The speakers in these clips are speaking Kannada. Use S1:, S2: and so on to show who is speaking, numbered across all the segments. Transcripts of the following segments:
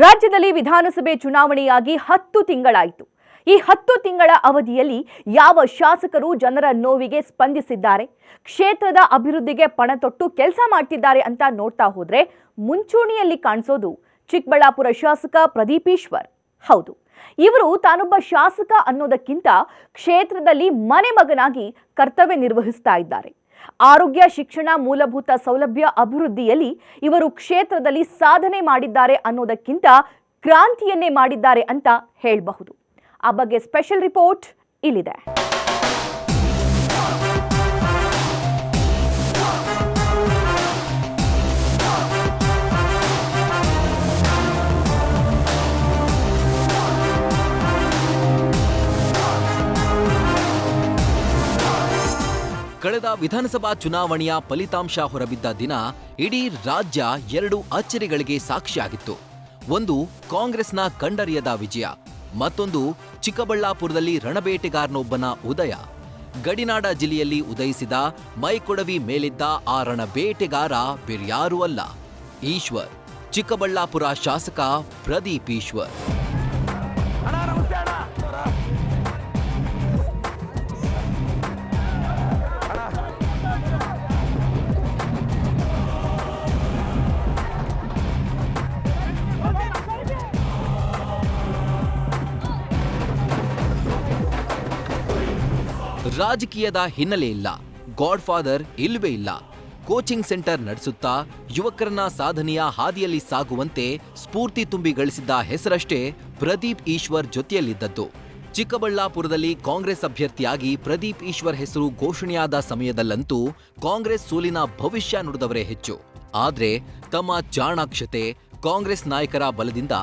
S1: ರಾಜ್ಯದಲ್ಲಿ ವಿಧಾನಸಭೆ ಚುನಾವಣೆಯಾಗಿ 10 ತಿಂಗಳಾಯಿತು. ಈ 10 ತಿಂಗಳ ಅವಧಿಯಲ್ಲಿ ಯಾವ ಶಾಸಕರು ಜನರ ನೋವಿಗೆ ಸ್ಪಂದಿಸಿದ್ದಾರೆ, ಕ್ಷೇತ್ರದ ಅಭಿವೃದ್ಧಿಗೆ ಪಣ ತೊಟ್ಟು ಕೆಲಸ ಮಾಡ್ತಿದ್ದಾರೆ ಅಂತ ನೋಡ್ತಾ ಹೋದ್ರೆ ಮುಂಚೂಣಿಯಲ್ಲಿ ಕಾಣಿಸೋದು ಚಿಕ್ಕಬಳ್ಳಾಪುರ ಶಾಸಕ ಪ್ರದೀಪ್ ಈಶ್ವರ್. ಹೌದು, ಇವರು ತಾನೊಬ್ಬ ಶಾಸಕ ಅನ್ನೋದಕ್ಕಿಂತ ಕ್ಷೇತ್ರದಲ್ಲಿ ಮನೆ ಮಗನಾಗಿ ಕರ್ತವ್ಯ ನಿರ್ವಹಿಸ್ತಾ ಇದ್ದಾರೆ. ಆರೋಗ್ಯ, ಶಿಕ್ಷಣ, ಮೂಲಭೂತ ಸೌಲಭ್ಯ ಅಭಿವೃದ್ಧಿಯಲ್ಲಿ ಇವರು ಕ್ಷೇತ್ರದಲ್ಲಿ ಸಾಧನೆ ಮಾಡಿದ್ದಾರೆ ಅನ್ನೋದಕ್ಕಿಂತ ಕ್ರಾಂತಿಯನ್ನೇ ಮಾಡಿದ್ದಾರೆ ಅಂತ ಹೇಳಬಹುದು. ಆ ಬಗ್ಗೆ ಸ್ಪೆಷಲ್ ರಿಪೋರ್ಟ್ ಇಲ್ಲಿದೆ.
S2: ಕಳೆದ ವಿಧಾನಸಭಾ ಚುನಾವಣೆಯ ಫಲಿತಾಂಶ ಹೊರಬಿದ್ದ ದಿನ ಇಡೀ ರಾಜ್ಯ 2 ಅಚ್ಚರಿಗಳಿಗೆ ಸಾಕ್ಷಿಯಾಗಿತ್ತು. ಒಂದು ಕಾಂಗ್ರೆಸ್ನ ಕಂಡರಿಯದ ವಿಜಯ, ಮತ್ತೊಂದು ಚಿಕ್ಕಬಳ್ಳಾಪುರದಲ್ಲಿ ರಣಬೇಟೆಗಾರನೊಬ್ಬನ ಉದಯ. ಗಡಿನಾಡ ಜಿಲ್ಲೆಯಲ್ಲಿ ಉದಯಿಸಿದ ಮೈಕೊಡವಿ ಮೇಲಿದ್ದ ಆ ರಣಬೇಟೆಗಾರ ಬೇರ್ಯಾರೂ ಅಲ್ಲ, ಈಶ್ವರ್, ಚಿಕ್ಕಬಳ್ಳಾಪುರ ಶಾಸಕ ಪ್ರದೀಪ್ ಈಶ್ವರ್. ರಾಜಕೀಯದ ಹಿನ್ನೆಲೆ ಇಲ್ಲ, ಗಾಡ್ ಫಾದರ್ ಇಲ್ಲವೇ ಇಲ್ಲ. ಕೋಚಿಂಗ್ ಸೆಂಟರ್ ನಡೆಸುತ್ತಾ ಯುವಕರನ್ನ ಸಾಧನೆಯ ಹಾದಿಯಲ್ಲಿ ಸಾಗುವಂತೆ ಸ್ಫೂರ್ತಿ ತುಂಬಿ ಗಳಿಸಿದ್ದ ಹೆಸರಷ್ಟೇ ಪ್ರದೀಪ್ ಈಶ್ವರ್ ಜೊತೆಯಲ್ಲಿದ್ದದ್ದು. ಚಿಕ್ಕಬಳ್ಳಾಪುರದಲ್ಲಿ ಕಾಂಗ್ರೆಸ್ ಅಭ್ಯರ್ಥಿಯಾಗಿ ಪ್ರದೀಪ್ ಈಶ್ವರ್ ಹೆಸರು ಘೋಷಣೆಯಾದ ಸಮಯದಲ್ಲಂತೂ ಕಾಂಗ್ರೆಸ್ ಸೋಲಿನ ಭವಿಷ್ಯ ನುಡಿದವರೇ ಹೆಚ್ಚು. ಆದ್ರೆ ತಮ್ಮ ಚಾಣಾಕ್ಷತೆ, ಕಾಂಗ್ರೆಸ್ ನಾಯಕರ ಬಲದಿಂದ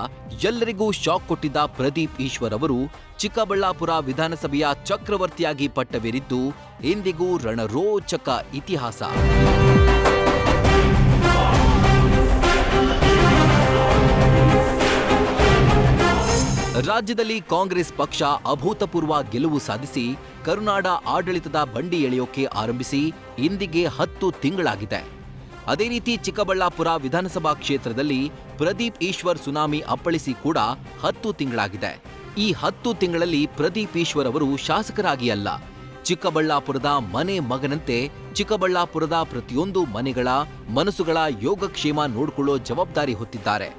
S2: ಎಲ್ಲರಿಗೂ ಶಾಕ್ ಕೊಟ್ಟಿದ್ದ ಪ್ರದೀಪ್ ಈಶ್ವರ್ ಅವರು ಚಿಕ್ಕಬಳ್ಳಾಪುರ ವಿಧಾನಸಭೆಯ ಚಕ್ರವರ್ತಿಯಾಗಿ ಪಟ್ಟವೇರಿದ್ದು ಇಂದಿಗೂ ರಣರೋಚಕ ಇತಿಹಾಸ. ರಾಜ್ಯದಲ್ಲಿ ಕಾಂಗ್ರೆಸ್ ಪಕ್ಷ ಅಭೂತಪೂರ್ವ ಗೆಲುವು ಸಾಧಿಸಿ ಕರುನಾಡ ಆಡಳಿತದ ಬಂಡಿ ಎಳೆಯೋಕೆ ಆರಂಭಿಸಿ ಇಂದಿಗೆ 10 ತಿಂಗಳಾಗಿದೆ. ಅದೇ ರೀತಿ ಚಿಕ್ಕಬಳ್ಳಾಪುರ ವಿಧಾನಸಭಾ ಕ್ಷೇತ್ರದಲ್ಲಿ ಪ್ರದೀಪ್ ಈಶ್ವರ್ ಸುನಾಮಿ ಅಪ್ಪಳಿಸಿ ಕೂಡ 10 ತಿಂಗಳಾಗಿದೆ. ಈ 10 ತಿಂಗಳಲ್ಲಿ ಪ್ರದೀಪ್ ಈಶ್ವರ್ ಅವರು ಶಾಸಕರಾಗಿ ಅಲ್ಲ, ಚಿಕ್ಕಬಳ್ಳಾಪುರದ ಮನೆ ಮಗನಂತೆ ಚಿಕ್ಕಬಳ್ಳಾಪುರದ ಪ್ರತಿಯೊಂದು ಮನೆಗಳ ಮನಸ್ಸುಗಳ ಯೋಗಕ್ಷೇಮ ನೋಡಿಕೊಳ್ಳೋ ಜವಾಬ್ದಾರಿ ಹೊತ್ತಿದ್ದಾರೆ.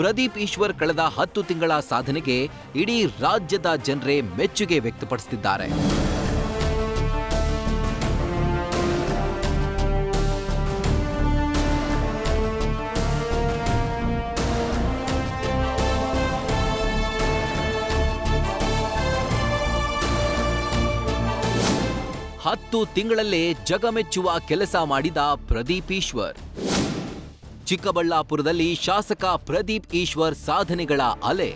S2: ಪ್ರದೀಪ್ ಈಶ್ವರ್ ಕಳೆದ 10 ತಿಂಗಳ ಸಾಧನೆಗೆ ಇಡೀ ರಾಜ್ಯದ ಜನರೇ ಮೆಚ್ಚುಗೆ ವ್ಯಕ್ತಪಡಿಸುತ್ತಿದ್ದಾರೆ. ಹತ್ತು ತಿಂಗಳಲ್ಲೇ ಜಗಮೆಚ್ಚುವ ಕೆಲಸ ಮಾಡಿದ ಪ್ರದೀಪ್ ಈಶ್ವರ್. ಚಿಕ್ಕಬಳ್ಳಾಪುರದಲ್ಲಿ ಶಾಸಕ ಪ್ರದೀಪ್ ಈಶ್ವರ್ ಸಾಧನೆಗಳ ಅಲೆ.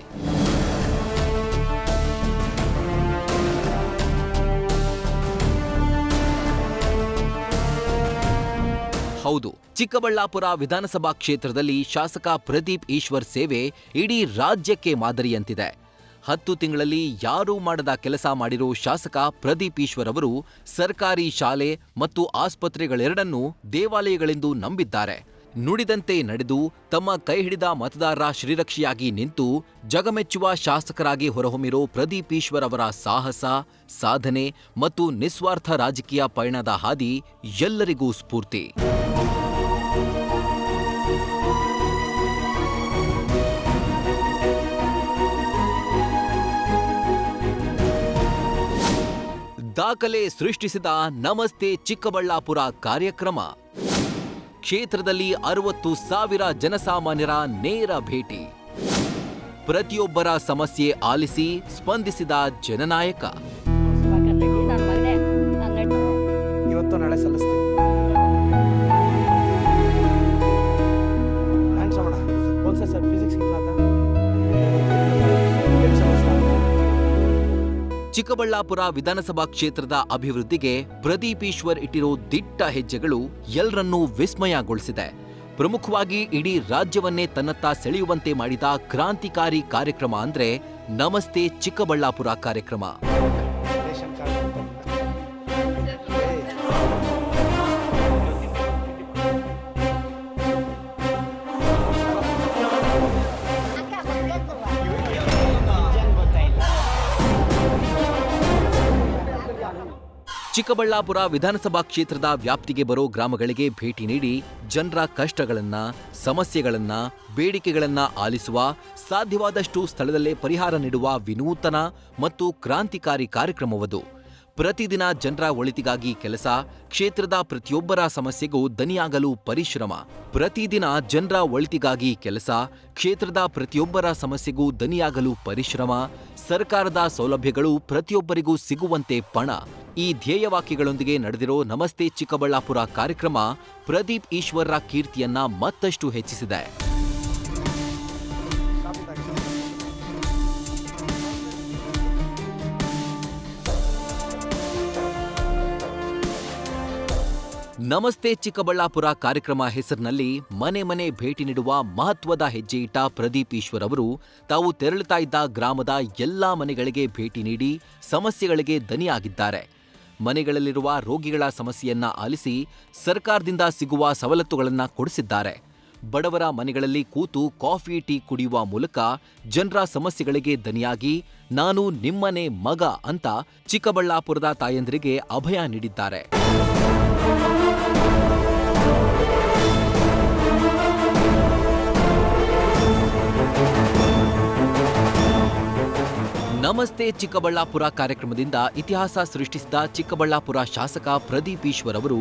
S2: ಹೌದು, ಚಿಕ್ಕಬಳ್ಳಾಪುರ ವಿಧಾನಸಭಾ ಕ್ಷೇತ್ರದಲ್ಲಿ ಶಾಸಕ ಪ್ರದೀಪ್ ಈಶ್ವರ್ ಸೇವೆ ಇಡೀ ರಾಜ್ಯಕ್ಕೆ ಮಾದರಿಯಂತಿದೆ. 10 ತಿಂಗಳಲ್ಲಿ ಯಾರೂ ಮಾಡದ ಕೆಲಸ ಮಾಡಿರೋ ಶಾಸಕ ಪ್ರದೀಪ್ ಈಶ್ವರ್ ಅವರು ಸರ್ಕಾರಿ ಶಾಲೆ ಮತ್ತು ಆಸ್ಪತ್ರೆಗಳೆರಡನ್ನೂ ದೇವಾಲಯಗಳೆಂದು ನಂಬಿದ್ದಾರೆ. ನುಡಿದಂತೆ ನಡೆದು ತಮ್ಮ ಕೈ ಹಿಡಿದ ಮತದಾರರ ಶ್ರೀರಕ್ಷಿಯಾಗಿ ನಿಂತು ಜಗಮೆಚ್ಚುವ ಶಾಸಕರಾಗಿ ಹೊರಹೊಮ್ಮಿರೋ ಪ್ರದೀಪ್ ಈಶ್ವರ್ ಅವರ ಸಾಹಸ, ಸಾಧನೆ ಮತ್ತು ನಿಸ್ವಾರ್ಥ ರಾಜಕೀಯ ಪಯಣದ ಹಾದಿ ಎಲ್ಲರಿಗೂ ಸ್ಫೂರ್ತಿ. ದಾಖಲೆ ಸೃಷ್ಟಿಸಿದ ನಮಸ್ತೆ ಚಿಕ್ಕಬಳ್ಳಾಪುರ ಕಾರ್ಯಕ್ರಮ. ಕ್ಷೇತ್ರದಲ್ಲಿ 60,000 ಜನಸಾಮಾನ್ಯರ ನೇರ ಭೇಟಿ. ಪ್ರತಿಯೊಬ್ಬರ ಸಮಸ್ಯೆ ಆಲಿಸಿ ಸ್ಪಂದಿಸಿದ ಜನನಾಯಕ.
S3: ಇವತ್ತು ನಾಳೆ ಸಲ್ಲಿಸ್ತೀನಿ.
S2: ಚಿಕ್ಕಬಳ್ಳಾಪುರ ವಿಧಾನಸಭಾ ಕ್ಷೇತ್ರದ ಅಭಿವೃದ್ಧಿಗೆ ಪ್ರದೀಪ್ ಈಶ್ವರ್ ಇಟ್ಟಿರೋ ದಿಟ್ಟ ಹೆಜ್ಜೆಗಳು ಎಲ್ಲರನ್ನೂ ವಿಸ್ಮಯಗೊಳಿಸಿದೆ. ಪ್ರಮುಖವಾಗಿ ಇಡೀ ರಾಜ್ಯವನ್ನೇ ತನ್ನತ್ತ ಸೆಳೆಯುವಂತೆ ಮಾಡಿದ ಕ್ರಾಂತಿಕಾರಿ ಕಾರ್ಯಕ್ರಮ ಅಂದ್ರೆ ನಮಸ್ತೆ ಚಿಕ್ಕಬಳ್ಳಾಪುರ ಕಾರ್ಯಕ್ರಮ. ಚಿಕ್ಕಬಳ್ಳಾಪುರ ವಿಧಾನಸಭಾ ಕ್ಷೇತ್ರದ ವ್ಯಾಪ್ತಿಗೆ ಬರೋ ಗ್ರಾಮಗಳಿಗೆ ಭೇಟಿ ನೀಡಿ ಜನರ ಕಷ್ಟಗಳನ್ನ, ಸಮಸ್ಯೆಗಳನ್ನ, ಬೇಡಿಕೆಗಳನ್ನ ಆಲಿಸುವ, ಸಾಧ್ಯವಾದಷ್ಟು ಸ್ಥಳದಲ್ಲೇ ಪರಿಹಾರ ನೀಡುವ ವಿನೂತನ ಮತ್ತು ಕ್ರಾಂತಿಕಾರಿ ಕಾರ್ಯಕ್ರಮವದು. ಪ್ರತಿದಿನ ಜನರ ಒಳಿತಿಗಾಗಿ ಕೆಲಸ, ಕ್ಷೇತ್ರದ ಪ್ರತಿಯೊಬ್ಬರ ಸಮಸ್ಯೆಗೂ ದನಿಯಾಗಲು ಪರಿಶ್ರಮ. ಪ್ರತಿದಿನ ಜನರ ಒಳಿತಿಗಾಗಿ ಕೆಲಸ, ಕ್ಷೇತ್ರದ ಪ್ರತಿಯೊಬ್ಬರ ಸಮಸ್ಯೆಗೂ ದನಿಯಾಗಲು ಪರಿಶ್ರಮ, ಸರ್ಕಾರದ ಸೌಲಭ್ಯಗಳು ಪ್ರತಿಯೊಬ್ಬರಿಗೂ ಸಿಗುವಂತೆ ಪಣ. ಈ ಧ್ಯೇಯವಾಕ್ಯಗಳೊಂದಿಗೆ ನಡೆದಿರೋ ನಮಸ್ತೆ ಚಿಕ್ಕಬಳ್ಳಾಪುರ ಕಾರ್ಯಕ್ರಮ ಪ್ರದೀಪ್ ಈಶ್ವರ್ರ ಕೀರ್ತಿಯನ್ನ ಮತ್ತಷ್ಟು ಹೆಚ್ಚಿಸಿದೆ. ನಮಸ್ತೆ ಚಿಕ್ಕಬಳ್ಳಾಪುರ ಕಾರ್ಯಕ್ರಮ ಹೆಸರಿನಲ್ಲಿ ಮನೆ ಮನೆ ಭೇಟಿ ನೀಡುವ ಮಹತ್ವದ ಹೆಜ್ಜೆ ಇಟ್ಟ ಪ್ರದೀಪ್ ಈಶ್ವರ್ ಅವರು ತಾವು ತೆರಳುತ್ತಾ ಇದ್ದ ಗ್ರಾಮದ ಎಲ್ಲಾ ಮನೆಗಳಿಗೆ ಭೇಟಿ ನೀಡಿ ಸಮಸ್ಯೆಗಳಿಗೆ ದನಿಯಾಗಿದ್ದಾರೆ. ಮನೆಗಳಲ್ಲಿರುವ ರೋಗಿಗಳ ಸಮಸ್ಯೆಯನ್ನ ಆಲಿಸಿ ಸರ್ಕಾರದಿಂದ ಸಿಗುವ ಸವಲತ್ತುಗಳನ್ನು ಕೊಡಿಸಿದ್ದಾರೆ. ಬಡವರ ಮನೆಗಳಲ್ಲಿ ಕೂತು ಕಾಫಿ ಟೀ ಕುಡಿಯುವ ಮೂಲಕ ಜನರ ಸಮಸ್ಯೆಗಳಿಗೆ ದನಿಯಾಗಿ ನಾನು ನಿಮ್ಮನೆ ಮಗ ಅಂತ ಚಿಕ್ಕಬಳ್ಳಾಪುರದ ತಾಯಂದಿರಿಗೆ ಅಭಯ ನೀಡಿದ್ದಾರೆ. ನಮಸ್ತೆ ಚಿಕ್ಕಬಳ್ಳಾಪುರ ಕಾರ್ಯಕ್ರಮದಿಂದ ಇತಿಹಾಸ ಸೃಷ್ಟಿಸಿದ ಚಿಕ್ಕಬಳ್ಳಾಪುರ ಶಾಸಕ ಪ್ರದೀಪ್ ಈಶ್ವರ್ ಅವರು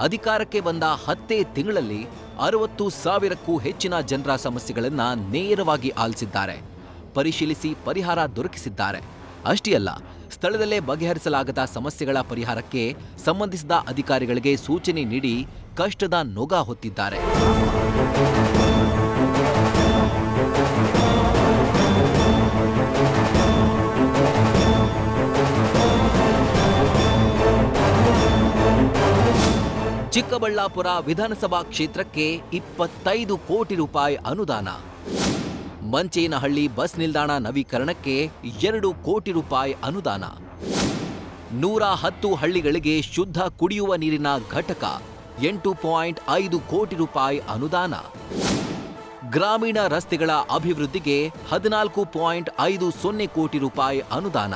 S2: ಅಧಿಕಾರಕ್ಕೆ ಬಂದ 10 ತಿಂಗಳಲ್ಲಿ 60,000ಕ್ಕೂ ಹೆಚ್ಚಿನ ಜನರ ಸಮಸ್ಯೆಗಳನ್ನು ನೇರವಾಗಿ ಆಲಿಸಿದ್ದಾರೆ, ಪರಿಶೀಲಿಸಿ ಪರಿಹಾರ ದೊರಕಿಸಿದ್ದಾರೆ. ಅಷ್ಟೇ ಅಲ್ಲ, ಸ್ಥಳದಲ್ಲೇ ಬಗೆಹರಿಸಲಾಗದ ಸಮಸ್ಯೆಗಳ ಪರಿಹಾರಕ್ಕೆ ಸಂಬಂಧಿಸಿದ ಅಧಿಕಾರಿಗಳಿಗೆ ಸೂಚನೆ ನೀಡಿ ಕಷ್ಟದ ನೊಗ ಹೊತ್ತಿದ್ದಾರೆ. ಚಿಕ್ಕಬಳ್ಳಾಪುರ ವಿಧಾನಸಭಾ ಕ್ಷೇತ್ರಕ್ಕೆ 25 ಕೋಟಿ ರೂಪಾಯಿ ಅನುದಾನ. ಮಂಚೇನಹಳ್ಳಿ ಬಸ್ ನಿಲ್ದಾಣ ನವೀಕರಣಕ್ಕೆ 2 ಕೋಟಿ ರೂಪಾಯಿ ಅನುದಾನ. 110 ಹಳ್ಳಿಗಳಿಗೆ ಶುದ್ಧ ಕುಡಿಯುವ ನೀರಿನ ಘಟಕ 8.5 ಕೋಟಿ ರೂಪಾಯಿ ಅನುದಾನ. ಗ್ರಾಮೀಣ ರಸ್ತೆಗಳ ಅಭಿವೃದ್ಧಿಗೆ 14.50 ಕೋಟಿ ರೂಪಾಯಿ ಅನುದಾನ.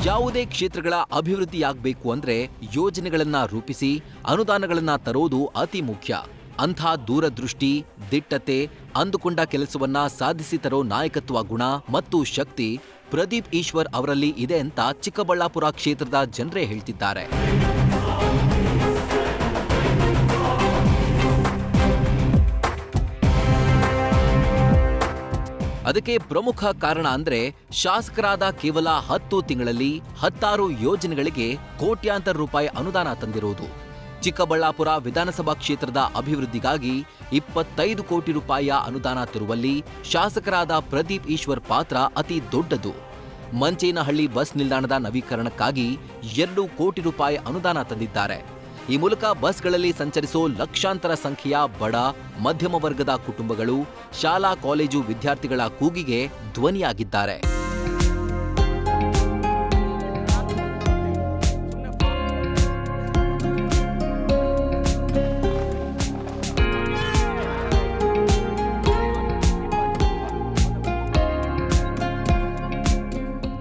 S2: ಯಾವುದೇ ಕ್ಷೇತ್ರಗಳ ಅಭಿವೃದ್ಧಿಯಾಗಬೇಕು ಅಂದ್ರೆ ಯೋಜನೆಗಳನ್ನ ರೂಪಿಸಿ ಅನುದಾನಗಳನ್ನ ತರೋದು ಅತಿ ಮುಖ್ಯ. ಅಂಥ ದೂರದೃಷ್ಟಿ, ದಿಟ್ಟತೆ, ಅಂದುಕೊಂಡ ಕೆಲಸವನ್ನ ಸಾಧಿಸಿ ತರೋ ನಾಯಕತ್ವ ಗುಣ ಮತ್ತು ಶಕ್ತಿ ಪ್ರದೀಪ್ ಈಶ್ವರ್ ಅವರಲ್ಲಿ ಇದೆ ಅಂತ ಚಿಕ್ಕಬಳ್ಳಾಪುರ ಕ್ಷೇತ್ರದ ಜನರೇ ಹೇಳ್ತಿದ್ದಾರೆ. ಅದಕ್ಕೆ ಪ್ರಮುಖ ಕಾರಣ ಅಂದ್ರೆ ಶಾಸಕರಾದ ಕೇವಲ 10 ತಿಂಗಳಲ್ಲಿ 16 ಯೋಜನೆಗಳಿಗೆ ಕೋಟ್ಯಾಂತರ ರೂಪಾಯಿ ಅನುದಾನ ತಂದಿರುವುದು. ಚಿಕ್ಕಬಳ್ಳಾಪುರ ವಿಧಾನಸಭಾ ಕ್ಷೇತ್ರದ ಅಭಿವೃದ್ಧಿಗಾಗಿ 25 ಕೋಟಿ ರೂಪಾಯಿಯ ಅನುದಾನ ತರುವಲ್ಲಿ ಶಾಸಕರಾದ ಪ್ರದೀಪ್ ಈಶ್ವರ್ ಪಾತ್ರ ಅತಿ ದೊಡ್ಡದು. ಮಂಚೇನಹಳ್ಳಿ ಬಸ್ ನಿಲ್ದಾಣದ ನವೀಕರಣಕ್ಕಾಗಿ 2 ಕೋಟಿ ರೂಪಾಯಿ ಅನುದಾನ ತಂದಿದ್ದಾರೆ. ಈ ಮೂಲಕ ಬಸ್ಗಳಲ್ಲಿ ಸಂಚರಿಸೋ ಲಕ್ಷಾಂತರ ಸಂಖ್ಯೆಯ ಬಡ, ಮಧ್ಯಮ ವರ್ಗದ ಕುಟುಂಬಗಳು, ಶಾಲಾ ಕಾಲೇಜು ವಿದ್ಯಾರ್ಥಿಗಳ ಕೂಗಿಗೆ ಧ್ವನಿಯಾಗಿದ್ದಾರೆ.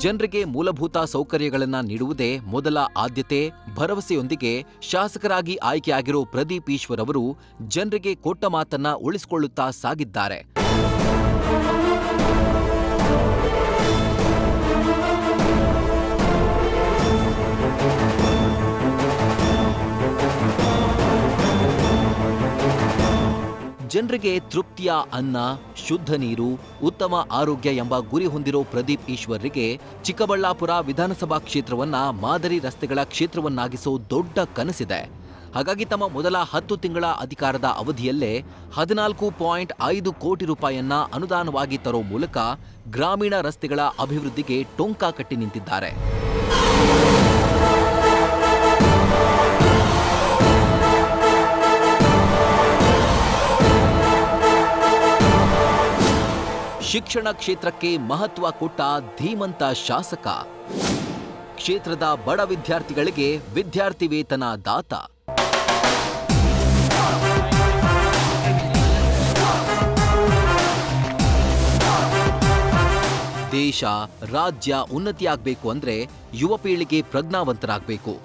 S2: ಜನರಿಗೆ ಮೂಲಭೂತ ಸೌಕರ್ಯಗಳನ್ನು ನೀಡುವುದೇ ಮೊದಲ ಆದ್ಯತೆ ಭರವಸೆಯೊಂದಿಗೆ ಶಾಸಕರಾಗಿ ಆಯ್ಕೆಯಾಗಿರೋ ಪ್ರದೀಪ್ ಈಶ್ವರ್ ಅವರು ಜನರಿಗೆ ಕೊಟ್ಟ ಮಾತನ್ನ ಉಳಿಸಿಕೊಳ್ಳುತ್ತಾ ಸಾಗಿದ್ದಾರೆ. ಜನರಿಗೆ ತೃಪ್ತಿಯ ಅನ್ನ, ಶುದ್ಧ ನೀರು, ಉತ್ತಮ ಆರೋಗ್ಯ ಎಂಬ ಗುರಿ ಹೊಂದಿರೋ ಪ್ರದೀಪ್ ಈಶ್ವರ್ರಿಗೆ ಚಿಕ್ಕಬಳ್ಳಾಪುರ ವಿಧಾನಸಭಾ ಕ್ಷೇತ್ರವನ್ನ ಮಾದರಿ ರಸ್ತೆಗಳ ಕ್ಷೇತ್ರವನ್ನಾಗಿಸೋ ದೊಡ್ಡ ಕನಸಿದೆ. ಹಾಗಾಗಿ ತಮ್ಮ ಮೊದಲ 10 ತಿಂಗಳ ಅಧಿಕಾರದ ಅವಧಿಯಲ್ಲೇ 14.5 ಕೋಟಿ ರೂಪಾಯಿಯನ್ನ ಅನುದಾನವಾಗಿ ತರೋ ಮೂಲಕ ಗ್ರಾಮೀಣ ರಸ್ತೆಗಳ ಅಭಿವೃದ್ಧಿಗೆ ಟೊಂಕ ಕಟ್ಟಿ ನಿಂತಿದ್ದಾರೆ. ಶಿಕ್ಷಣ ಕ್ಷೇತ್ರಕ್ಕೆ ಮಹತ್ವ ಕೊಟ್ಟ ಧೀಮಂತ ಶಾಸಕ. ಕ್ಷೇತ್ರದ ಬಡ ವಿದ್ಯಾರ್ಥಿಗಳಿಗೆ ವಿದ್ಯಾರ್ಥಿ ವೇತನ ದಾತ. ದೇಶ, ರಾಜ್ಯ ಉನ್ನತಿಯಾಗಬೇಕು ಅಂದ್ರೆ ಯುವ ಪೀಳಿಗೆ ಪ್ರಜ್ಞಾವಂತರಾಗಬೇಕು.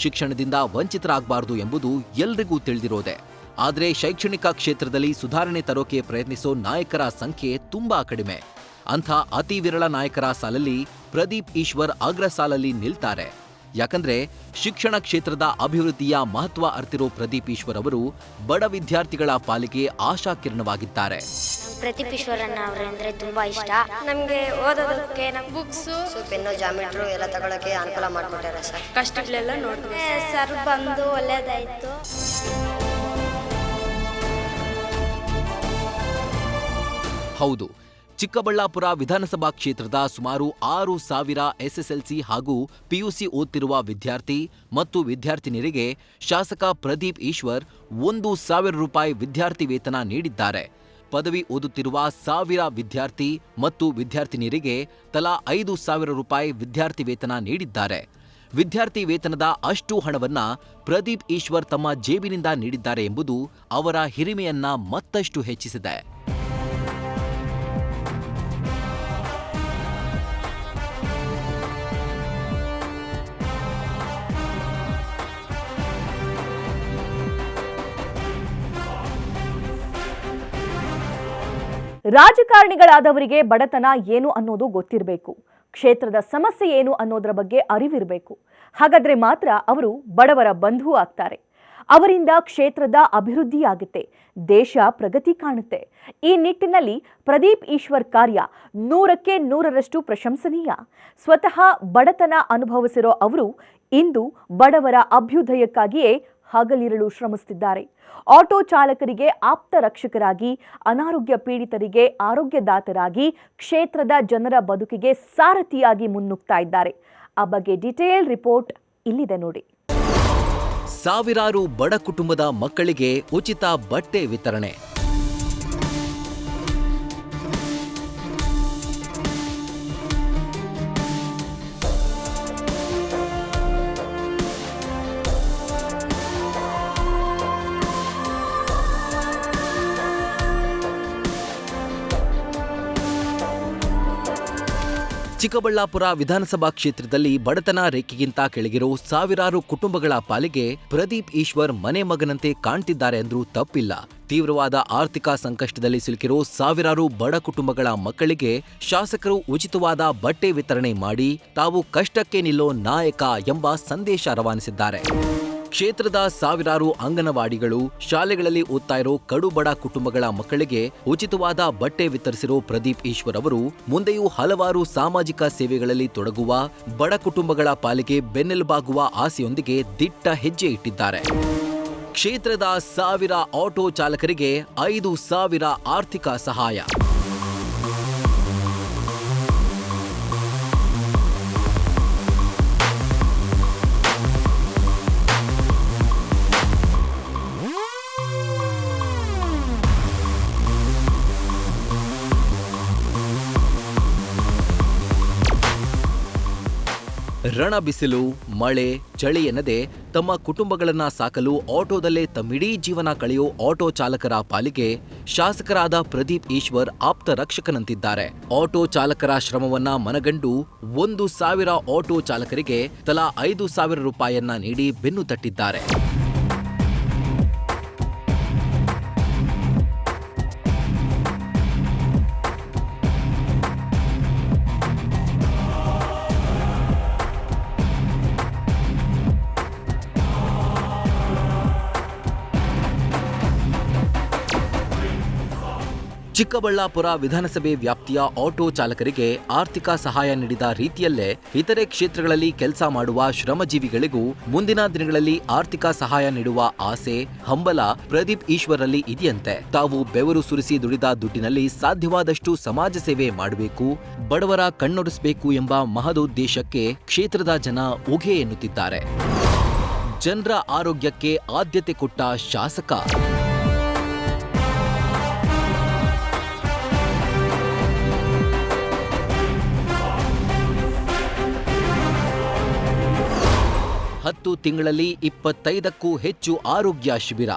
S2: ಶಿಕ್ಷಣದಿಂದ ವಂಚಿತರಾಗಬಾರದು ಎಂಬುದು ಎಲ್ರಿಗೂ ತಿಳಿದಿರೋದೆ. ಆದರೆ ಶೈಕ್ಷಣಿಕ ಕ್ಷೇತ್ರದಲ್ಲಿ ಸುಧಾರಣೆ ತರೋಕೆ ಪ್ರಯತ್ನಿಸೋ ನಾಯಕರ ಸಂಖ್ಯೆ ತುಂಬಾ ಕಡಿಮೆ. ಅಂಥ ಅತಿ ವಿರಳ ನಾಯಕರ ಸಾಲಲ್ಲಿ ಪ್ರದೀಪ್ ಈಶ್ವರ್ ಅಗ್ರ ಸಾಲಲ್ಲಿ ನಿಲ್ತಾರೆ. ಯಾಕಂದ್ರೆ ಶಿಕ್ಷಣ ಕ್ಷೇತ್ರದ ಅಭಿವೃದ್ಧಿಯ ಮಹತ್ವ ಅರ್ತಿರೋ ಪ್ರದೀಪ್ ಈಶ್ವರ್ ಅವರು ಬಡ ವಿದ್ಯಾರ್ಥಿಗಳ ಪಾಲಿಗೆ ಆಶಾಕಿರಣವಾಗಿದ್ದಾರೆ.
S4: ಪ್ರದೀಪ್ ಈಶ್ವರನ್ ಅವರಂದ್ರೆ ತುಂಬಾ ಇಷ್ಟ. ನಮಗೆ ಓದೋದಕ್ಕೆ ಬುಕ್ಸು, ಪೆನ್ನು, ಜಾಮಿಟ್ರು ಎಲ್ಲ ತಗೊಳಕ್ಕೆ ಅನುಕೂಲ ಮಾಡಿಕೊಟ್ಟಾರೆ ಸರ್. ಕಷ್ಟಗಳೆಲ್ಲ ನೋಡಿದ್ವಿ ಸರ್, ಬಂದು ಒಳ್ಳೇದಾಯ್ತು.
S2: ಹೌದು, ಚಿಕ್ಕಬಳ್ಳಾಪುರ ವಿಧಾನಸಭಾ ಕ್ಷೇತ್ರದ ಸುಮಾರು 6,000 ಎಸ್ಎಸ್ಎಲ್ಸಿ ಹಾಗೂ ಪಿಯುಸಿ ಓದ್ತಿರುವ ವಿದ್ಯಾರ್ಥಿ ಮತ್ತು ವಿದ್ಯಾರ್ಥಿನಿಯರಿಗೆ ಶಾಸಕ ಪ್ರದೀಪ್ ಈಶ್ವರ್ 1,000 ರೂಪಾಯಿ ವಿದ್ಯಾರ್ಥಿ ವೇತನ ನೀಡಿದ್ದಾರೆ. ಪದವಿ ಓದುತ್ತಿರುವ 1,000 ವಿದ್ಯಾರ್ಥಿ ಮತ್ತು ವಿದ್ಯಾರ್ಥಿನಿಯರಿಗೆ ತಲಾ 5,000 ರೂಪಾಯಿ ವಿದ್ಯಾರ್ಥಿ ವೇತನ ನೀಡಿದ್ದಾರೆ. ವಿದ್ಯಾರ್ಥಿ ವೇತನದ ಅಷ್ಟು ಹಣವನ್ನ ಪ್ರದೀಪ್ ಈಶ್ವರ್ ತಮ್ಮ ಜೇಬಿನಿಂದ ನೀಡಿದ್ದಾರೆ ಎಂಬುದು ಅವರ ಹಿರಿಮೆಯನ್ನ ಮತ್ತಷ್ಟು ಹೆಚ್ಚಿಸಿದೆ.
S1: ರಾಜಕಾರಣಿಗಳಾದವರಿಗೆ ಬಡತನ ಏನು ಅನ್ನೋದು ಗೊತ್ತಿರಬೇಕು. ಕ್ಷೇತ್ರದ ಸಮಸ್ಯೆ ಏನು ಅನ್ನೋದರ ಬಗ್ಗೆ ಅರಿವಿರಬೇಕು. ಹಾಗಾದ್ರೆ ಮಾತ್ರ ಅವರು ಬಡವರ ಬಂಧು ಆಗ್ತಾರೆ. ಅವರಿಂದ ಕ್ಷೇತ್ರದ ಅಭಿವೃದ್ಧಿಯಾಗುತ್ತೆ, ದೇಶ ಪ್ರಗತಿ ಕಾಣುತ್ತೆ. ಈ ನಿಟ್ಟಿನಲ್ಲಿ ಪ್ರದೀಪ್ ಈಶ್ವರ್ ಕಾರ್ಯ 100ಕ್ಕೆ 100ರಷ್ಟು ಪ್ರಶಂಸನೀಯ. ಸ್ವತಃ ಬಡತನ ಅನುಭವಿಸಿರೋ ಅವರು ಇಂದು ಬಡವರ ಅಭ್ಯುದಯಕ್ಕಾಗಿಯೇ ಹಗಲಿರುಳು ಶ್ರಮಿಸುತ್ತಿದ್ದಾರೆ. ಆಟೋ ಚಾಲಕರಿಗೆ ಆಪ್ತ ರಕ್ಷಕರಾಗಿ, ಅನಾರೋಗ್ಯ ಪೀಡಿತರಿಗೆ ಆರೋಗ್ಯದಾತರಾಗಿ, ಕ್ಷೇತ್ರದ ಜನರ ಬದುಕಿಗೆ ಸಾರಥಿಯಾಗಿ ಮುನ್ನುಗ್ತಾ ಇದ್ದಾರೆ. ಆ ಬಗ್ಗೆ ಡಿಟೇಲ್ ರಿಪೋರ್ಟ್ ಇಲ್ಲಿದೆ ನೋಡಿ.
S2: ಸಾವಿರಾರು ಬಡ ಕುಟುಂಬದ ಮಕ್ಕಳಿಗೆ ಉಚಿತ ಬಟ್ಟೆ ವಿತರಣೆ. ಚಿಕ್ಕಬಳ್ಳಾಪುರ ವಿಧಾನಸಭಾ ಕ್ಷೇತ್ರದಲ್ಲಿ ಬಡತನ ರೇಖೆಗಿಂತ ಕೆಳಗಿರೋ ಸಾವಿರಾರು ಕುಟುಂಬಗಳ ಪಾಲಿಗೆ ಪ್ರದೀಪ್ ಈಶ್ವರ್ ಮನೆ ಮಗನಂತೆ ಕಾಣ್ತಿದ್ದಾರೆ ಅಂದ್ರೂ ತಪ್ಪಿಲ್ಲ. ತೀವ್ರವಾದ ಆರ್ಥಿಕ ಸಂಕಷ್ಟದಲ್ಲಿ ಸಿಲುಕಿರೋ ಸಾವಿರಾರು ಬಡ ಕುಟುಂಬಗಳ ಮಕ್ಕಳಿಗೆ ಶಾಸಕರು ಉಚಿತವಾದ ಬಟ್ಟೆ ವಿತರಣೆ ಮಾಡಿ ತಾವು ಕಷ್ಟಕ್ಕೆ ನಿಲ್ಲೋ ನಾಯಕ ಎಂಬ ಸಂದೇಶ ರವಾನಿಸಿದ್ದಾರೆ. ಕ್ಷೇತ್ರದ ಸಾವಿರಾರು ಅಂಗನವಾಡಿಗಳು, ಶಾಲೆಗಳಲ್ಲಿ ಓದ್ತಾ ಇರೋ ಕಡುಬಡ ಕುಟುಂಬಗಳ ಮಕ್ಕಳಿಗೆ ಉಚಿತವಾದ ಬಟ್ಟೆ ವಿತರಿಸಿರೋ ಪ್ರದೀಪ್ ಈಶ್ವರ್ ಅವರು ಮುಂದೆಯೂ ಹಲವಾರು ಸಾಮಾಜಿಕ ಸೇವೆಗಳಲ್ಲಿ ತೊಡಗುವ, ಬಡ ಕುಟುಂಬಗಳ ಪಾಲಿಗೆ ಬೆನ್ನೆಲುಬಾಗುವ ಆಸೆಯೊಂದಿಗೆ ದಿಟ್ಟ ಹೆಜ್ಜೆ ಇಟ್ಟಿದ್ದಾರೆ. ಕ್ಷೇತ್ರದ 1,000 ಆಟೋ ಚಾಲಕರಿಗೆ 5,000 ಆರ್ಥಿಕ ಸಹಾಯ. ರಣ ಬಿಸಿಲು, ಮಳೆ, ಚಳಿ ಎನ್ನದೆ ತಮ್ಮ ಕುಟುಂಬಗಳನ್ನ ಸಾಕಲು ಆಟೋದಲ್ಲೇ ತಮ್ಮಿಡೀ ಜೀವನ ಕಳೆಯೋ ಆಟೋ ಚಾಲಕರ ಪಾಲಿಗೆ ಶಾಸಕರಾದ ಪ್ರದೀಪ್ ಈಶ್ವರ್ ಆಪ್ತ ರಕ್ಷಕನಂತಿದ್ದಾರೆ. ಆಟೋ ಚಾಲಕರ ಶ್ರಮವನ್ನ ಮನಗಂಡು 1,000 ಆಟೋ ಚಾಲಕರಿಗೆ ತಲಾ 5,000 ರೂಪಾಯಿಯನ್ನ ನೀಡಿ ಬೆನ್ನು ತಟ್ಟಿದ್ದಾರೆ. ಚಿಕ್ಕಬಳ್ಳಾಪುರ ವಿಧಾನಸಭೆ ವ್ಯಾಪ್ತಿಯ ಆಟೋ ಚಾಲಕರಿಗೆ ಆರ್ಥಿಕ ಸಹಾಯ ನೀಡಿದ ರೀತಿಯಲ್ಲೇ ಇತರೆ ಕ್ಷೇತ್ರಗಳಲ್ಲಿ ಕೆಲಸ ಮಾಡುವ ಶ್ರಮಜೀವಿಗಳಿಗೂ ಮುಂದಿನ ದಿನಗಳಲ್ಲಿ ಆರ್ಥಿಕ ಸಹಾಯ ನೀಡುವ ಆಸೆ, ಹಂಬಲ ಪ್ರದೀಪ್ ಈಶ್ವರಲ್ಲಿ ಇದೆಯಂತೆ. ತಾವು ಬೆವರು ಸುರಿಸಿ ದುಡಿದ ದುಡ್ಡಿನಲ್ಲಿ ಸಾಧ್ಯವಾದಷ್ಟು ಸಮಾಜ ಸೇವೆ ಮಾಡಬೇಕು, ಬಡವರ ಕಣ್ಣೊರೆಸಬೇಕು ಎಂಬ ಮಹದೋದ್ದೇಶಕ್ಕೆ ಕ್ಷೇತ್ರದ ಜನ ಉಘೆ ಎನ್ನುತ್ತಿದ್ದಾರೆ. ಜನರ ಆರೋಗ್ಯಕ್ಕೆ ಆದ್ಯತೆ ಕೊಟ್ಟ ಶಾಸಕ. 10 ತಿಂಗಳಲ್ಲಿ 25ಕ್ಕೂ ಹೆಚ್ಚು ಆರೋಗ್ಯ ಶಿಬಿರ.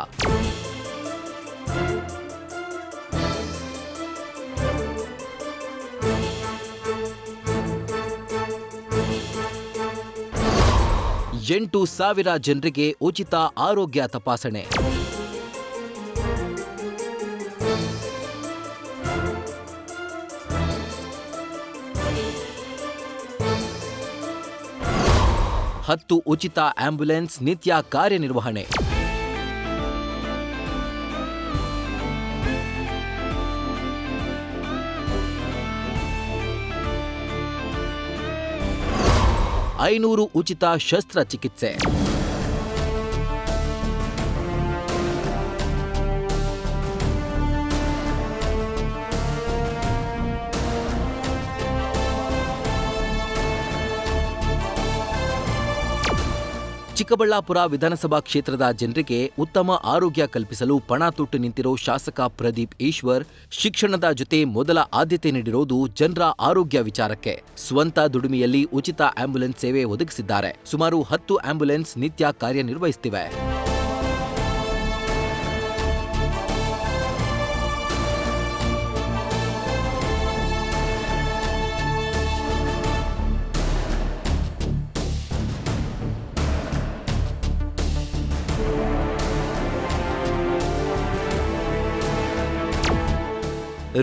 S2: ಎಂಟು 8,000 ಜನರಿಗೆ ಉಚಿತ ಆರೋಗ್ಯ ತಪಾಸಣೆ. ಹತ್ತು ಉಚಿತ ಆಂಬ್ಯುಲೆನ್ಸ್ ನಿತ್ಯ ಕಾರ್ಯನಿರ್ವಹಣೆ. ಐನೂರು ಉಚಿತ ಶಸ್ತ್ರಚಿಕಿತ್ಸೆ. ಚಿಕ್ಕಬಳ್ಳಾಪುರ ವಿಧಾನಸಭಾ ಕ್ಷೇತ್ರದ ಜನರಿಗೆ ಉತ್ತಮ ಆರೋಗ್ಯ ಕಲ್ಪಿಸಲು ಪಣ ತೊಟ್ಟು ನಿಂತಿರೋ ಶಾಸಕ ಪ್ರದೀಪ್ ಈಶ್ವರ್ ಶಿಕ್ಷಣದ ಜೊತೆ ಮೊದಲ ಆದ್ಯತೆ ನೀಡಿರೋದು ಜನರ ಆರೋಗ್ಯ ವಿಚಾರಕ್ಕೆ. ಸ್ವಂತ ದುಡಿಮೆಯಲ್ಲಿ ಉಚಿತ ಆಂಬ್ಯುಲೆನ್ಸ್ ಸೇವೆ ಒದಗಿಸಿದ್ದಾರೆ. ಸುಮಾರು 10 ಆಂಬ್ಯುಲೆನ್ಸ್ ನಿತ್ಯ ಕಾರ್ಯನಿರ್ವಹಿಸುತ್ತಿವೆ.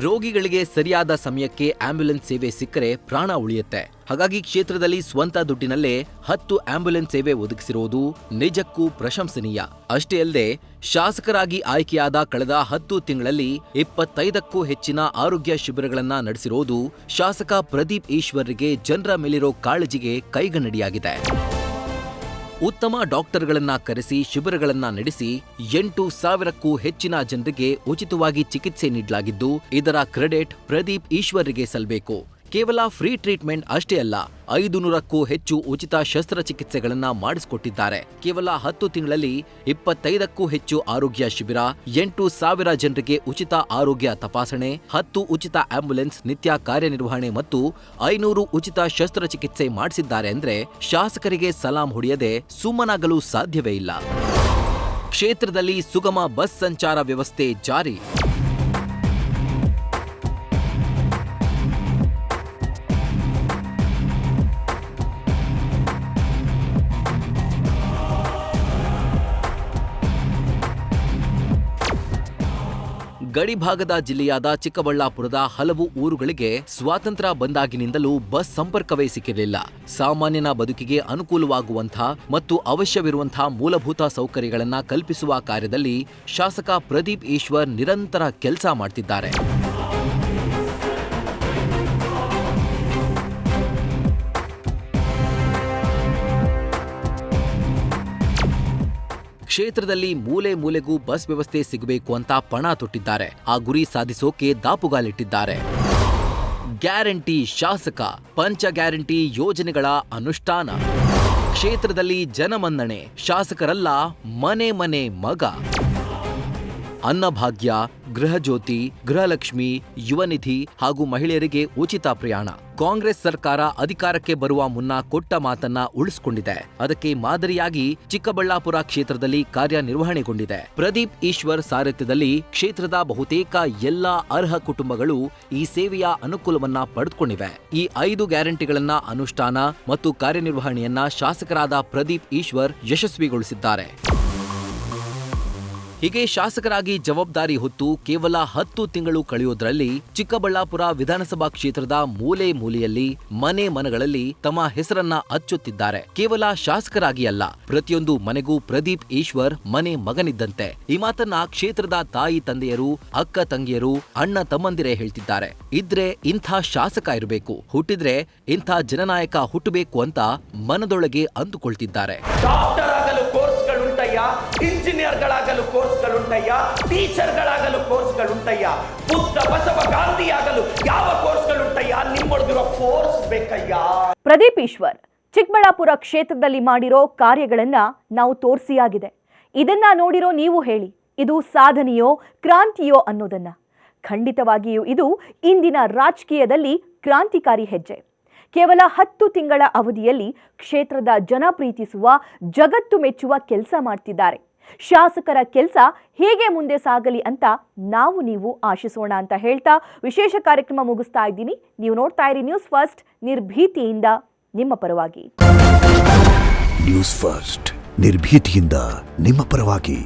S2: ರೋಗಿಗಳಿಗೆ ಸರಿಯಾದ ಸಮಯಕ್ಕೆ ಆಂಬ್ಯುಲೆನ್ಸ್ ಸೇವೆ ಸಿಕ್ಕರೆ ಪ್ರಾಣ ಉಳಿಯುತ್ತೆ. ಹಾಗಾಗಿ ಕ್ಷೇತ್ರದಲ್ಲಿ ಸ್ವಂತ ದುಡ್ಡಿನಲ್ಲೇ 10 ಆಂಬ್ಯುಲೆನ್ಸ್ ಸೇವೆ ಒದಗಿಸಿರುವುದು ನಿಜಕ್ಕೂ ಪ್ರಶಂಸನೀಯ. ಅಷ್ಟೇ ಅಲ್ಲದೆ ಶಾಸಕರಾಗಿ ಆಯ್ಕೆಯಾದ ಕಳೆದ 10 ತಿಂಗಳಲ್ಲಿ 25ಕ್ಕೂ ಹೆಚ್ಚಿನ ಆರೋಗ್ಯ ಶಿಬಿರಗಳನ್ನ ನಡೆಸಿರುವುದು ಶಾಸಕ ಪ್ರದೀಪ್ ಈಶ್ವರ್ಗೆ ಜನರ ಮೇಲಿರೋ ಕಾಳಜಿಗೆ ಕೈಗನ್ನಡಿಯಾಗಿದೆ. ಉತ್ತಮ ಡಾಕ್ಟರ್ಗಳನ್ನ ಕರೆಸಿ ಶಿಬಿರಗಳನ್ನ ನಡೆಸಿ 8,000ಕ್ಕೂ ಹೆಚ್ಚಿನ ಜನರಿಗೆ ಉಚಿತವಾಗಿ ಚಿಕಿತ್ಸೆ ನೀಡಲಾಗಿದ್ದು, ಇದರ ಕ್ರೆಡಿಟ್ ಪ್ರದೀಪ್ ಈಶ್ವರ್ಗೆ ಸಲ್ಲಬೇಕು. ಕೇವಲ ಫ್ರೀ ಟ್ರೀಟ್ಮೆಂಟ್ ಅಷ್ಟೇ ಅಲ್ಲ, 500ಕ್ಕೂ ಹೆಚ್ಚು ಉಚಿತ ಶಸ್ತ್ರಚಿಕಿತ್ಸೆಗಳನ್ನ ಮಾಡಿಸಿಕೊಟ್ಟಿದ್ದಾರೆ. ಕೇವಲ 10 ತಿಂಗಳಲ್ಲಿ 25ಕ್ಕೂ ಹೆಚ್ಚು ಆರೋಗ್ಯ ಶಿಬಿರ, 8,000 ಜನರಿಗೆ ಉಚಿತ ಆರೋಗ್ಯ ತಪಾಸಣೆ, 10 ಉಚಿತ ಆಂಬ್ಯುಲೆನ್ಸ್ ನಿತ್ಯ ಕಾರ್ಯನಿರ್ವಹಣೆ ಮತ್ತು 500 ಉಚಿತ ಶಸ್ತ್ರಚಿಕಿತ್ಸೆ ಮಾಡಿಸಿದ್ದಾರೆ ಅಂದ್ರೆ ಶಾಸಕರಿಗೆ ಸಲಾಂ ಹೊಡೆಯದೆ ಸುಮ್ಮನಾಗಲು ಸಾಧ್ಯವೇ ಇಲ್ಲ. ಕ್ಷೇತ್ರದಲ್ಲಿ ಸುಗಮ ಬಸ್ ಸಂಚಾರ ವ್ಯವಸ್ಥೆ ಜಾರಿ. ಗಡಿಭಾಗದ ಜಿಲ್ಲೆಯಾದ ಚಿಕ್ಕಬಳ್ಳಾಪುರದ ಹಲವು ಊರುಗಳಿಗೆ ಸ್ವಾತಂತ್ರ್ಯ ಬಂದಾಗಿನಿಂದಲೂ ಬಸ್ ಸಂಪರ್ಕವೇ ಸಿಕ್ಕಿರಲಿಲ್ಲ. ಸಾಮಾನ್ಯನ ಬದುಕಿಗೆ ಅನುಕೂಲವಾಗುವಂಥ ಮತ್ತು ಅವಶ್ಯವಿರುವಂಥ ಮೂಲಭೂತ ಸೌಕರ್ಯಗಳನ್ನು ಕಲ್ಪಿಸುವ ಕಾರ್ಯದಲ್ಲಿ ಶಾಸಕ ಪ್ರದೀಪ್ ಈಶ್ವರ್ ನಿರಂತರ ಕೆಲಸ ಮಾಡ್ತಿದ್ದಾರೆ. ಕ್ಷೇತ್ರದಲ್ಲಿ ಮೂಲೆ ಮೂಲೆಗೂ ಬಸ್ ವ್ಯವಸ್ಥೆ ಸಿಗಬೇಕು ಅಂತ ಪಣ ತೊಟ್ಟಿದ್ದಾರೆ. ಆ ಗುರಿ ಸಾಧಿಸೋಕೆ ದಾಪುಗಾಲಿಟ್ಟಿದ್ದಾರೆ. ಗ್ಯಾರಂಟಿ ಶಾಸಕ, ಪಂಚ ಗ್ಯಾರಂಟಿ ಯೋಜನೆಗಳ ಅನುಷ್ಠಾನ. ಕ್ಷೇತ್ರದಲ್ಲಿ ಜನಮನ್ನಣೆ, ಶಾಸಕರಲ್ಲ ಮನೆ ಮನೆ ಮಗ. ಅನ್ನಭಾಗ್ಯ, ಗೃಹಜ್ಯೋತಿ, ಗೃಹಲಕ್ಷ್ಮಿ, ಯುವನಿಧಿ ಹಾಗೂ ಮಹಿಳೆಯರಿಗೆ ಉಚಿತ ಪ್ರಯಾಣ. ಕಾಂಗ್ರೆಸ್ ಸರ್ಕಾರ ಅಧಿಕಾರಕ್ಕೆ ಬರುವ ಮುನ್ನ ಕೊಟ್ಟ ಮಾತನ್ನ ಉಳಿಸಿಕೊಂಡಿದೆ. ಅದಕ್ಕೆ ಮಾದರಿಯಾಗಿ ಚಿಕ್ಕಬಳ್ಳಾಪುರ ಕ್ಷೇತ್ರದಲ್ಲಿ ಕಾರ್ಯನಿರ್ವಹಣೆಗೊಂಡಿದೆ. ಪ್ರದೀಪ್ ಈಶ್ವರ್ ಸಾರಥ್ಯದಲ್ಲಿ ಕ್ಷೇತ್ರದ ಬಹುತೇಕ ಎಲ್ಲಾ ಅರ್ಹ ಕುಟುಂಬಗಳು ಈ ಸೇವೆಯ ಅನುಕೂಲವನ್ನ ಪಡೆದುಕೊಂಡಿವೆ. ಈ 5 ಗ್ಯಾರಂಟಿಗಳನ್ನ ಅನುಷ್ಠಾನ ಮತ್ತು ಕಾರ್ಯನಿರ್ವಹಣೆಯನ್ನ ಶಾಸಕರಾದ ಪ್ರದೀಪ್ ಈಶ್ವರ್ ಯಶಸ್ವಿಗೊಳಿಸಿದ್ದಾರೆ. ಹೀಗೆ ಶಾಸಕರಾಗಿ ಜವಾಬ್ದಾರಿ ಹೊತ್ತು ಕೇವಲ 10 ತಿಂಗಳು ಕಳೆಯೋದ್ರಲ್ಲಿ ಚಿಕ್ಕಬಳ್ಳಾಪುರ ವಿಧಾನಸಭಾ ಕ್ಷೇತ್ರದ ಮೂಲೆ ಮೂಲೆಯಲ್ಲಿ ಮನೆ ಮನಗಳಲ್ಲಿ ತಮ್ಮ ಹೆಸರನ್ನ ಅಚ್ಚೊತ್ತಿದ್ದಾರೆ. ಕೇವಲ ಶಾಸಕರಾಗಿ ಅಲ್ಲ, ಪ್ರತಿಯೊಂದು ಮನೆಗೂ ಪ್ರದೀಪ್ ಈಶ್ವರ್ ಮನೆ ಮಗನಿದ್ದಂತೆ. ಈ ಮಾತನ್ನ ಕ್ಷೇತ್ರದ ತಾಯಿ ತಂದೆಯರು, ಅಕ್ಕ ತಂಗಿಯರು, ಅಣ್ಣ ತಮ್ಮಂದಿರೇ ಹೇಳ್ತಿದ್ದಾರೆ. ಇದ್ರೆ ಇಂಥ ಶಾಸಕ ಇರಬೇಕು, ಹುಟ್ಟಿದ್ರೆ ಇಂಥ ಜನನಾಯಕ ಹುಟ್ಟಬೇಕು ಅಂತ ಮನದೊಳಗೆ ಅಂದುಕೊಳ್ತಿದ್ದಾರೆ.
S5: ಇಂಜಿನಿಯರ್ಗಳಾಗಲು ಕೋರ್ಸ್ಗಳುಂಟಯ್ಯ, ಟೀಚರ್ಗಳಾಗಲು ಕೋರ್ಸ್ಗಳುಂಟಯ್ಯ, ಬುದ್ಧ ಬಸವ ಗಾಂಧಿ ಆಗಲು ಯಾವ ಕೋರ್ಸ್ಗಳುಂಟಯ್ಯ? ನಿಮ್ಮೊಳಗಿರೋ ಫೋರ್ಸ್ ಬೇಕಯ್ಯ.
S1: ಪ್ರದೀಪ್ ಈಶ್ವರ್ ಚಿಕ್ಕಬಳ್ಳಾಪುರ ಕ್ಷೇತ್ರದಲ್ಲಿ ಮಾಡಿರೋ ಕಾರ್ಯಗಳನ್ನ ನಾವು ತೋರಿಸಿಯಾಗಿದೆ. ಇದನ್ನ ನೋಡಿರೋ ನೀವು ಹೇಳಿ, ಇದು ಸಾಧನೆಯೋ ಕ್ರಾಂತಿಯೋ ಅನ್ನೋದನ್ನ. ಖಂಡಿತವಾಗಿಯೂ ಇದು ಇಂದಿನ ರಾಜಕೀಯದಲ್ಲಿ ಕ್ರಾಂತಿಕಾರಿ ಹೆಜ್ಜೆ. ಕೇವಲ 10 ತಿಂಗಳ ಅವಧಿಯಲ್ಲಿ ಕ್ಷೇತ್ರದ ಜನ ಪ್ರೀತಿಸುವ, ಜಗತ್ತು ಮೆಚ್ಚುವ ಕೆಲಸ ಮಾಡ್ತಿದ್ದಾರೆ. ಶಾಸಕರ ಕೆಲಸ ಹೇಗೆ ಮುಂದೆ ಸಾಗಲಿ ಅಂತ ನೀವು ಆಶಿಸೋಣ ಅಂತ ಹೇಳ್ತಾ ವಿಶೇಷ ಕಾರ್ಯಕ್ರಮ ಮುಗಿಸ್ತಾ ಇದ್ದೀನಿ. ನೀವು ನೋಡ್ತಾ ಇರಿ ನ್ಯೂಸ್ ಫಸ್ಟ್, ನಿರ್ಭೀತಿಯಿಂದ ನಿಮ್ಮ ಪರವಾಗಿ.
S6: ನ್ಯೂಸ್ ಫಸ್ಟ್, ನಿರ್ಭೀತಿಯಿಂದ ನಿಮ್ಮ ಪರವಾಗಿ.